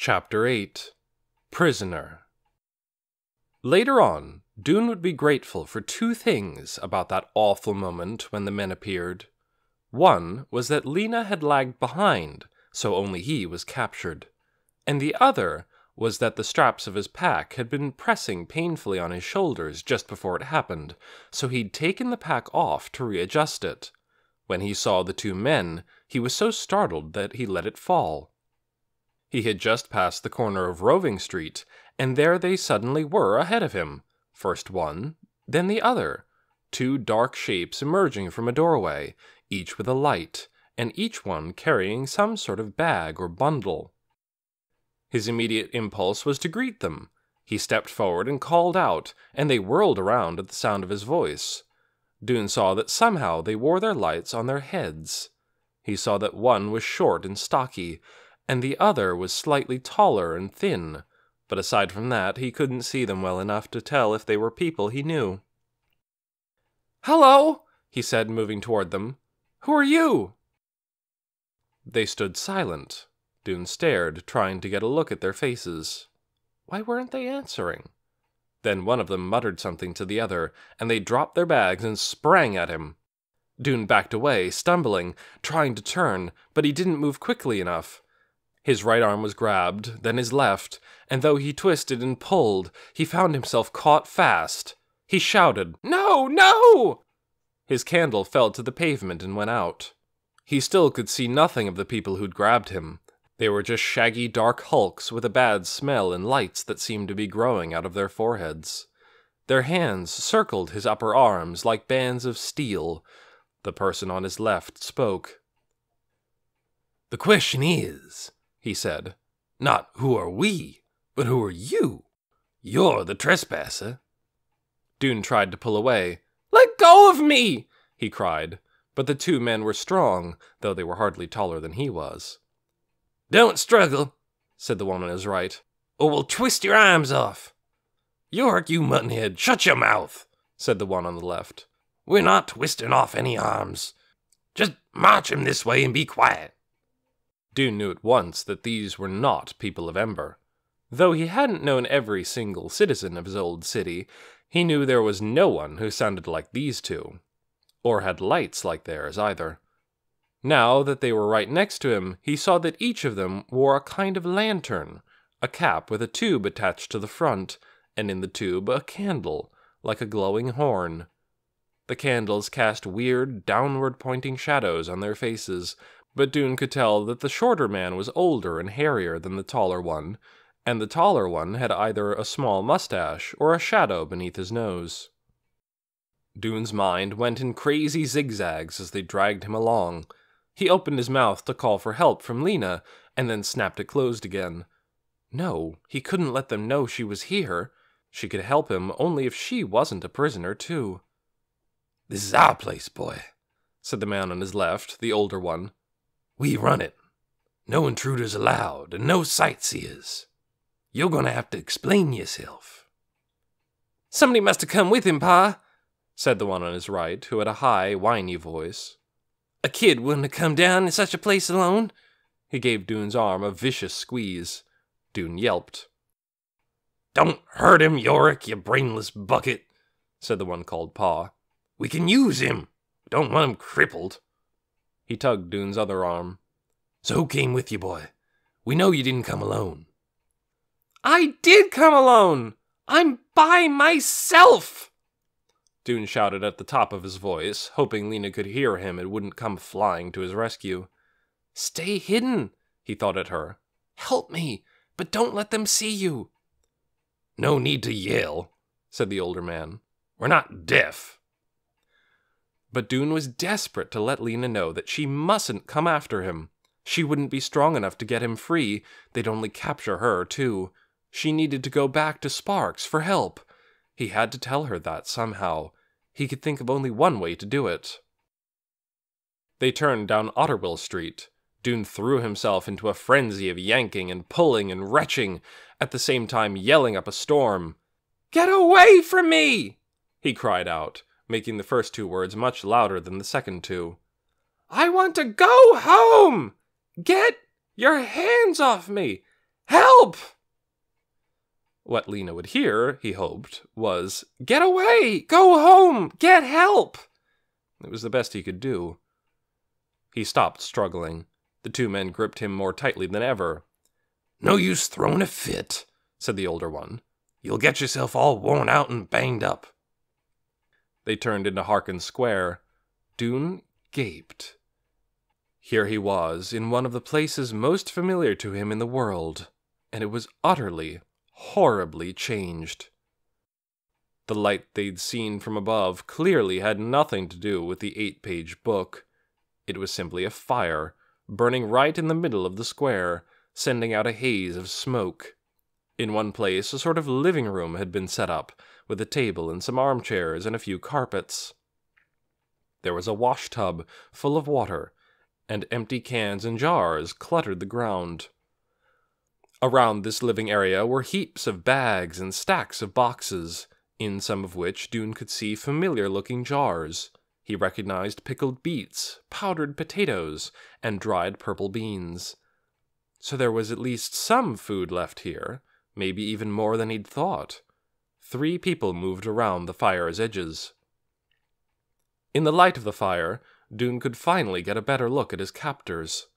Chapter 8 Prisoner. Later on, Dune would be grateful for two things about that awful moment when the men appeared. One was that Lena had lagged behind, so only he was captured. And the other was that the straps of his pack had been pressing painfully on his shoulders just before it happened, so he'd taken the pack off to readjust it. When he saw the two men, he was so startled that he let it fall. He had just passed the corner of Roving Street, and there they suddenly were ahead of him. First one, then the other. Two dark shapes emerging from a doorway, each with a light, and each one carrying some sort of bag or bundle. His immediate impulse was to greet them. He stepped forward and called out, and they whirled around at the sound of his voice. Dune saw that somehow they wore their lights on their heads. He saw that one was short and stocky, and the other was slightly taller and thin, but aside from that, he couldn't see them well enough to tell if they were people he knew. "Hello," he said, moving toward them. "Who are you?" They stood silent. Dune stared, trying to get a look at their faces. Why weren't they answering? Then one of them muttered something to the other, and they dropped their bags and sprang at him. Dune backed away, stumbling, trying to turn, but he didn't move quickly enough. His right arm was grabbed, then his left, and though he twisted and pulled, he found himself caught fast. He shouted, "No, no!" His candle fell to the pavement and went out. He still could see nothing of the people who'd grabbed him. They were just shaggy dark hulks with a bad smell and lights that seemed to be growing out of their foreheads. Their hands circled his upper arms like bands of steel. The person on his left spoke. "The question is," he said, "not who are we, but who are you? You're the trespasser." Dune tried to pull away. "Let go of me!" he cried, but the two men were strong, though they were hardly taller than he was. "Don't struggle," said the one on his right, "or we'll twist your arms off." "York, you muttonhead, shut your mouth," said the one on the left. "We're not twisting off any arms. Just march him this way and be quiet." Dune knew at once that these were not people of Ember. Though he hadn't known every single citizen of his old city, he knew there was no one who sounded like these two, or had lights like theirs either. Now that they were right next to him, he saw that each of them wore a kind of lantern, a cap with a tube attached to the front, and in the tube a candle, like a glowing horn. The candles cast weird, downward-pointing shadows on their faces, but Dune could tell that the shorter man was older and hairier than the taller one, and the taller one had either a small mustache or a shadow beneath his nose. Dune's mind went in crazy zigzags as they dragged him along. He opened his mouth to call for help from Lena, and then snapped it closed again. No, he couldn't let them know she was here. She could help him only if she wasn't a prisoner, too. "This is our place, boy," said the man on his left, the older one. "We run it. No intruders allowed, and no sightseers. You're gonna have to explain yourself." "Somebody must have come with him, Pa," said the one on his right, who had a high, whiny voice. "A kid wouldn't have come down in such a place alone." He gave Dune's arm a vicious squeeze. Dune yelped. "Don't hurt him, Yorick, you brainless bucket," said the one called Pa. "We can use him. Don't want him crippled." He tugged Dune's other arm. "So who came with you, boy? We know you didn't come alone." "I did come alone! I'm by myself!" Dune shouted at the top of his voice, hoping Lena could hear him and wouldn't come flying to his rescue. "Stay hidden," he thought at her. "Help me, but don't let them see you." "No need to yell," said the older man. "We're not deaf." But Dune was desperate to let Lena know that she mustn't come after him. She wouldn't be strong enough to get him free. They'd only capture her, too. She needed to go back to Sparks for help. He had to tell her that somehow. He could think of only one way to do it. They turned down Otterwell Street. Dune threw himself into a frenzy of yanking and pulling and retching, at the same time yelling up a storm. "Get away from me!" he cried out, making the first two words much louder than the second two. "I want to go home! Get your hands off me! Help! What Lena would hear, he hoped, was, "Get away! Go home! Get help!" It was the best he could do. He stopped struggling. The two men gripped him more tightly than ever. "No use throwing a fit," said the older one. "You'll get yourself all worn out and banged up." They turned into Harkin Square. Dune gaped. Here he was, in one of the places most familiar to him in the world, and it was utterly, horribly changed. The light they'd seen from above clearly had nothing to do with the 8-page book. It was simply a fire, burning right in the middle of the square, sending out a haze of smoke. In one place, a sort of living room had been set up, with a table and some armchairs and a few carpets. There was a washtub full of water, and empty cans and jars cluttered the ground. Around this living area were heaps of bags and stacks of boxes, in some of which Dune could see familiar-looking jars. He recognized pickled beets, powdered potatoes, and dried purple beans. So there was at least some food left here, maybe even more than he'd thought. 3 people moved around the fire's edges. In the light of the fire, Dune could finally get a better look at his captors.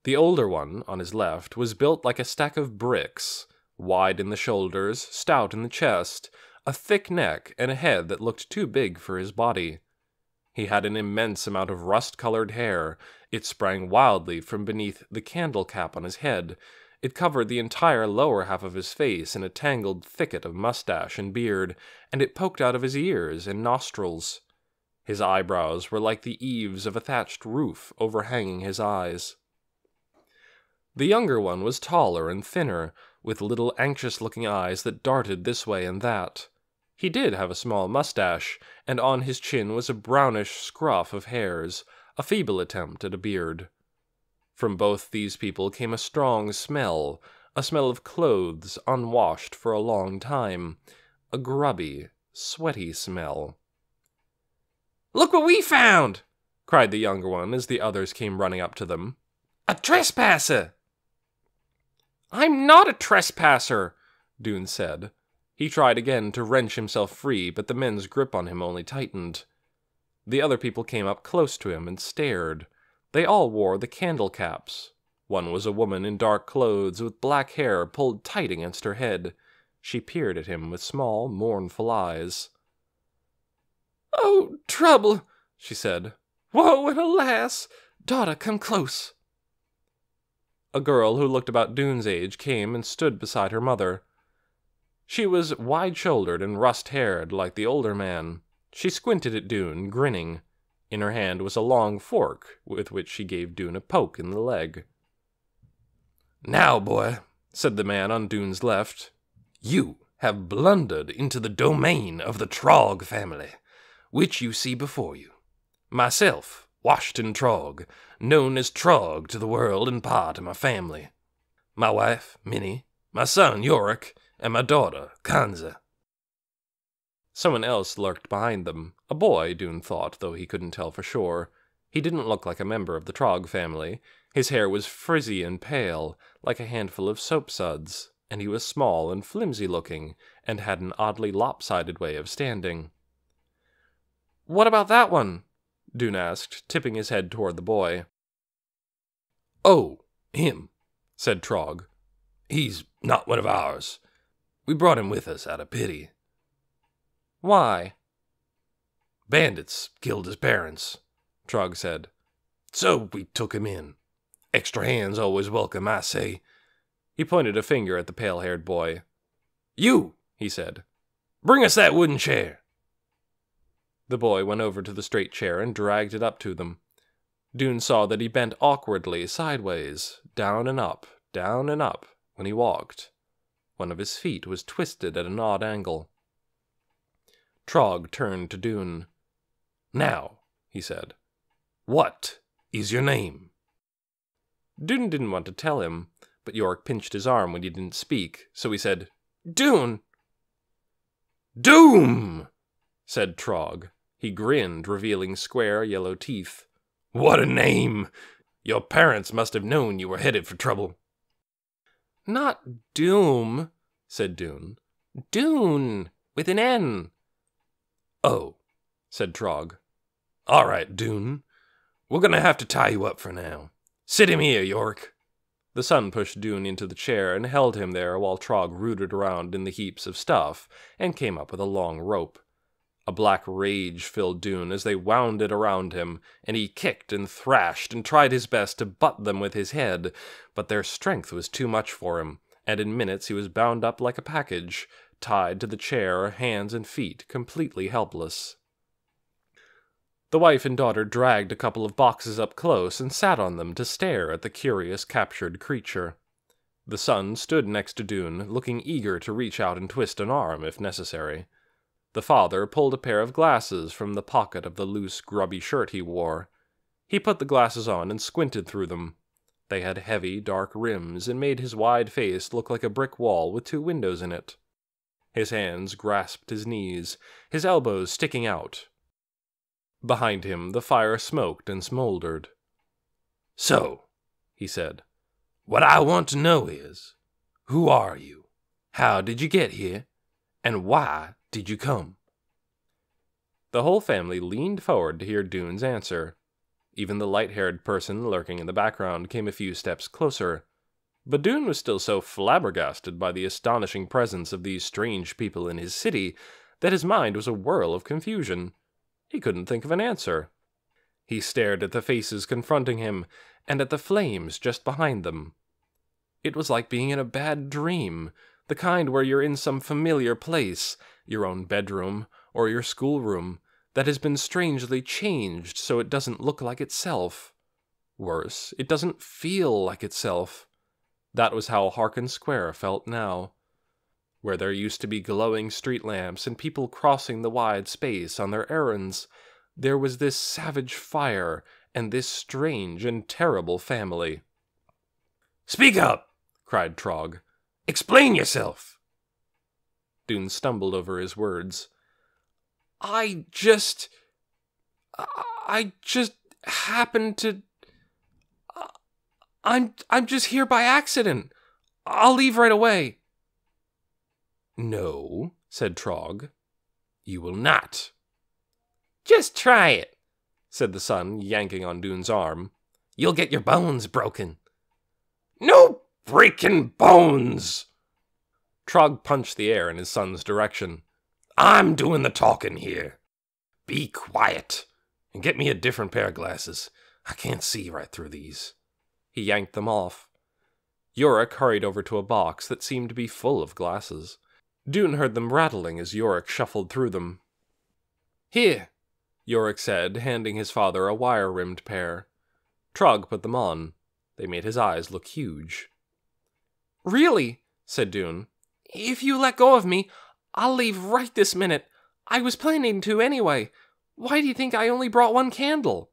The older one, on his left, was built like a stack of bricks, wide in the shoulders, stout in the chest, a thick neck, and a head that looked too big for his body. He had an immense amount of rust-colored hair. It sprang wildly from beneath the candle cap on his head. It covered the entire lower half of his face in a tangled thicket of mustache and beard, and it poked out of his ears and nostrils. His eyebrows were like the eaves of a thatched roof overhanging his eyes. The younger one was taller and thinner, with little anxious-looking eyes that darted this way and that. He did have a small mustache, and on his chin was a brownish scruff of hairs, a feeble attempt at a beard. From both these people came a strong smell, a smell of clothes unwashed for a long time, a grubby, sweaty smell. "Look what we found!" cried the younger one as the others came running up to them. "A trespasser!" "I'm not a trespasser," Dune said. He tried again to wrench himself free, but the men's grip on him only tightened. The other people came up close to him and stared. They all wore the candle caps. One was a woman in dark clothes with black hair pulled tight against her head. She peered at him with small, mournful eyes. "Oh, trouble," she said. "Woe and alas! Daughter, come close." A girl who looked about Dune's age came and stood beside her mother. She was wide-shouldered and rust-haired like the older man. She squinted at Dune, grinning. In her hand was a long fork, with which she gave Dune a poke in the leg. "Now, boy," said the man on Dune's left, "you have blundered into the domain of the Trog family, which you see before you. Myself, Washington Trog, known as Trog to the world and part of my family. My wife, Minnie, my son, Yorick, and my daughter, Kanza." Someone else lurked behind them. A boy, Dune thought, though he couldn't tell for sure. He didn't look like a member of the Trog family. His hair was frizzy and pale, like a handful of soapsuds, and he was small and flimsy-looking, and had an oddly lopsided way of standing. "What about that one?" Dune asked, tipping his head toward the boy. "Oh, him," said Trog. "He's not one of ours. We brought him with us out of pity." "Why?" "Bandits killed his parents," Trog said. "So we took him in. Extra hands always welcome, I say." He pointed a finger at the pale-haired boy. "You," he said. "Bring us that wooden chair." The boy went over to the straight chair and dragged it up to them. Dune saw that he bent awkwardly sideways, down and up, when he walked. One of his feet was twisted at an odd angle. Trog turned to Dune. "Now," he said, "what is your name?" Dune didn't want to tell him, but Yorick pinched his arm when he didn't speak, so he said, "Dune!" "Doom!" said Trog. He grinned, revealing square yellow teeth. "What a name! Your parents must have known you were headed for trouble." Not Doom, said Dune. Dune, with an N. Oh, said Trog. All right, Dune. We're gonna have to tie you up for now. Sit him here, Yorick. The son pushed Dune into the chair and held him there while Trog rooted around in the heaps of stuff and came up with a long rope. A black rage filled Dune as they wound it around him, and he kicked and thrashed and tried his best to butt them with his head, but their strength was too much for him, and in minutes he was bound up like a package, tied to the chair, hands and feet, completely helpless. The wife and daughter dragged a couple of boxes up close and sat on them to stare at the curious captured creature. The son stood next to Dune, looking eager to reach out and twist an arm if necessary. The father pulled a pair of glasses from the pocket of the loose, grubby shirt he wore. He put the glasses on and squinted through them. They had heavy, dark rims and made his wide face look like a brick wall with 2 windows in it. His hands grasped his knees, his elbows sticking out. Behind him, the fire smoked and smoldered. So, he said, what I want to know is, who are you? How did you get here? And why did you come? The whole family leaned forward to hear Dune's answer. Even the light-haired person lurking in the background came a few steps closer. But Dune was still so flabbergasted by the astonishing presence of these strange people in his city that his mind was a whirl of confusion. He couldn't think of an answer. He stared at the faces confronting him, and at the flames just behind them. It was like being in a bad dream, the kind where you're in some familiar place, your own bedroom or your schoolroom, that has been strangely changed so it doesn't look like itself. Worse, it doesn't feel like itself. That was how Harkin Square felt now. Where there used to be glowing street lamps and people crossing the wide space on their errands, there was this savage fire and this strange and terrible family. "Speak up!" cried Trog. "Explain yourself!" Dune stumbled over his words. I just happened to... I'm just here by accident. I'll leave right away." "No," said Trog. "You will not." "Just try it," said the son, yanking on Dune's arm. "You'll get your bones broken." "No breaking bones!" Trog punched the air in his son's direction. "I'm doing the talking here. Be quiet, and get me a different pair of glasses. I can't see right through these." He yanked them off. Yorick hurried over to a box that seemed to be full of glasses. Dune heard them rattling as Yorick shuffled through them. "Here," Yorick said, handing his father a wire-rimmed pair. Trog put them on. They made his eyes look huge. "Really," said Dune, "if you let go of me, I'll leave right this minute. I was planning to anyway. Why do you think I only brought one candle?"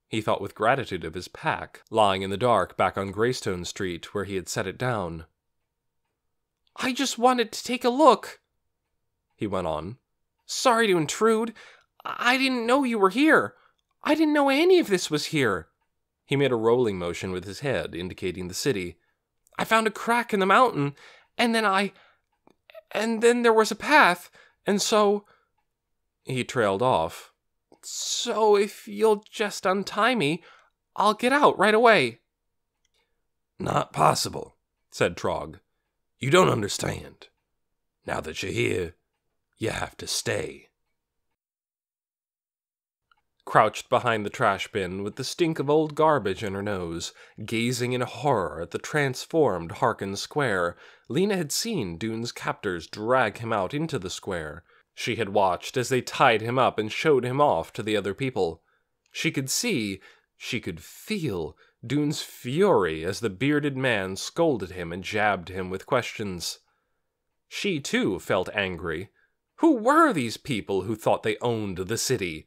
He thought with gratitude of his pack, lying in the dark back on Greystone Street where he had set it down. "I just wanted to take a look," he went on. "Sorry to intrude. I didn't know you were here. I didn't know any of this was here." He made a rolling motion with his head, indicating the city. "I found a crack in the mountain, and then there was a path, and so..." He trailed off. "So if you'll just untie me, I'll get out right away." "Not possible," said Trog. "You don't understand. Now that you're here, you have to stay." Crouched behind the trash bin with the stink of old garbage in her nose, gazing in horror at the transformed Harkin Square, Lena had seen Dune's captors drag him out into the square. She had watched as they tied him up and showed him off to the other people. She could see, she could feel, Dune's fury as the bearded man scolded him and jabbed him with questions. She, too, felt angry. Who were these people who thought they owned the city?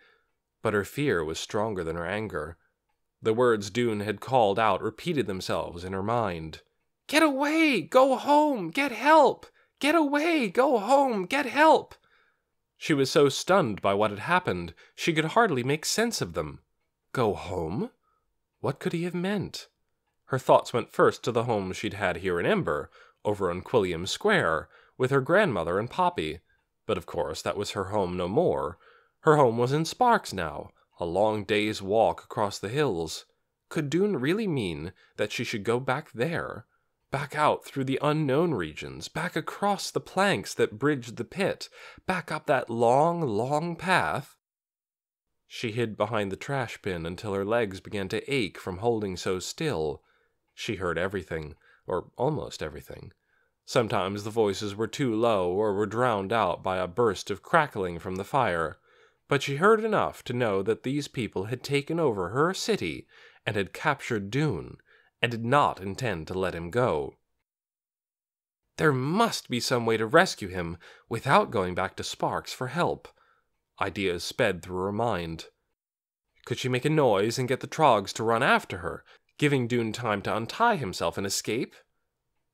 But her fear was stronger than her anger. The words Dune had called out repeated themselves in her mind. "Get away! Go home! Get help! Get away! Go home! Get help!" She was so stunned by what had happened, she could hardly make sense of them. Go home? What could he have meant? Her thoughts went first to the home she'd had here in Ember, over on Quilliam Square, with her grandmother and Poppy. But of course that was her home no more. Her home was in Sparks now, a long day's walk across the hills. Could Doone really mean that she should go back there? Back out through the unknown regions, back across the planks that bridged the pit, back up that long, long path? She hid behind the trash bin until her legs began to ache from holding so still. She heard everything, or almost everything. Sometimes the voices were too low or were drowned out by a burst of crackling from the fire, but she heard enough to know that these people had taken over her city and had captured Doone, and did not intend to let him go. There must be some way to rescue him without going back to Sparks for help. Ideas sped through her mind. Could she make a noise and get the Trogs to run after her, giving Doone time to untie himself and escape?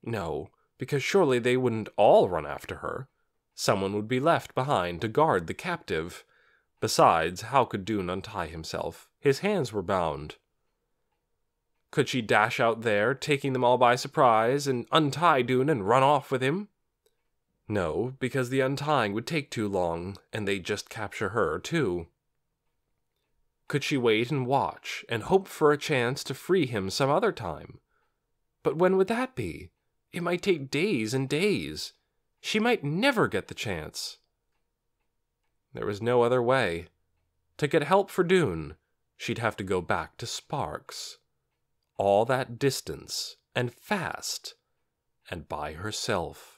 No, because surely they wouldn't all run after her. Someone would be left behind to guard the captive. Besides, how could Doone untie himself? His hands were bound. Could she dash out there, taking them all by surprise, and untie Doone and run off with him? No, because the untying would take too long, and they'd just capture her, too. Could she wait and watch, and hope for a chance to free him some other time? But when would that be? It might take days and days. She might never get the chance. There was no other way. To get help for Doone, she'd have to go back to Sparks. All that distance, and fast, and by herself.